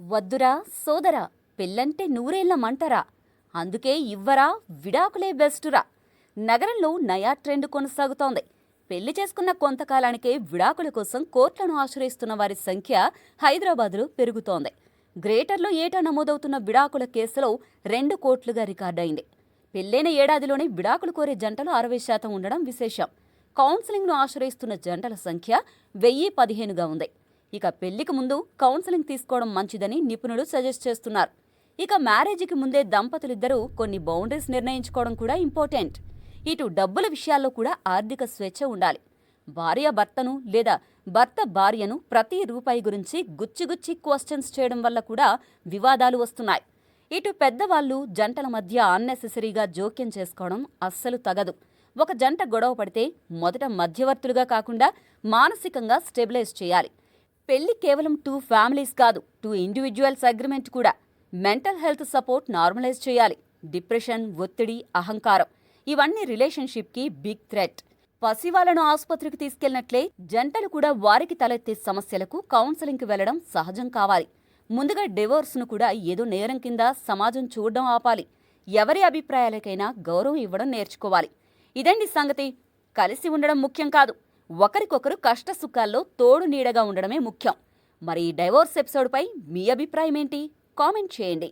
వద్దురా సోదరా, పెళ్ళంటే నూరేళ్ల మంటరా, అందుకే ఇవ్వరా విడాకులే బెస్టురా. నగరంలో నయా ట్రెండ్ కొనసాగుతోంది. పెళ్లి చేసుకున్న కొంతకాలానికే విడాకుల కోసం కోర్టులను ఆశ్రయిస్తున్న వారి సంఖ్య హైదరాబాద్లో పెరుగుతోంది. గ్రేటర్లో ఏటా నమోదవుతున్న విడాకుల కేసులో 2 కోట్లుగా రికార్డయింది. పెళ్లైన ఏడాదిలోనే విడాకులు కోరే జంటలు 60% ఉండడం విశేషం. కౌన్సిలింగ్ను ఆశ్రయిస్తున్న జంటల సంఖ్య 1015గా ఉంది. ఇక పెళ్లికి ముందు కౌన్సిలింగ్ తీసుకోవడం మంచిదని నిపుణులు సజెస్ట్ చేస్తున్నారు. ఇక మ్యారేజీకి ముందే దంపతులిద్దరూ కొన్ని బౌండరీస్ నిర్ణయించుకోవడం కూడా ఇంపార్టెంట్. ఇటు డబ్బుల విషయాల్లో కూడా ఆర్థిక స్వేచ్ఛ ఉండాలి. భార్య భర్తను లేదా భర్త భార్యను ప్రతి రూపాయి గురించి గుచ్చిగుచ్చి క్వశ్చన్స్ చేయడం వల్ల కూడా వివాదాలు వస్తున్నాయి. ఇటు పెద్దవాళ్లు జంటల మధ్య అన్నెసెసరీగా జోక్యం చేసుకోవడం అస్సలు తగదు. ఒక జంట గొడవ పడితే మొదట మధ్యవర్తులుగా కాకుండా మానసికంగా స్టెబిలైజ్ చేయాలి. పెళ్లి కేవలం 2 ఫ్యామిలీస్ కాదు, 2 ఇండివిజువల్స్ అగ్రిమెంట్ కూడా. మెంటల్ హెల్త్ సపోర్ట్ నార్మలైజ్ చేయాలి. డిప్రెషన్, ఒత్తిడి, అహంకారం ఇవన్నీ రిలేషన్షిప్కి బిగ్ థ్రెట్. పసివాళ్లను ఆసుపత్రికి తీసుకెళ్లినట్లే జంటలు కూడా వారికి తలెత్తే సమస్యలకు కౌన్సిలింగ్కి వెళ్లడం సహజం కావాలి. ముందుగా డివోర్స్ను కూడా ఏదో నేరం కింద సమాజం చూడడం ఆపాలి. ఎవరి అభిప్రాయాలకైనా గౌరవం ఇవ్వడం నేర్చుకోవాలి. ఇదండి సంగతి. కలిసి ఉండడం ముఖ్యం కాదు, ఒకరికొకరు కష్ట సుఖాల్లో తోడు నీడగా ఉండడమే ముఖ్యం. మరి ఈ డైవోర్స్ ఎపిసోడ్పై మీ అభిప్రాయం ఏంటి? కామెంట్ చేయండి.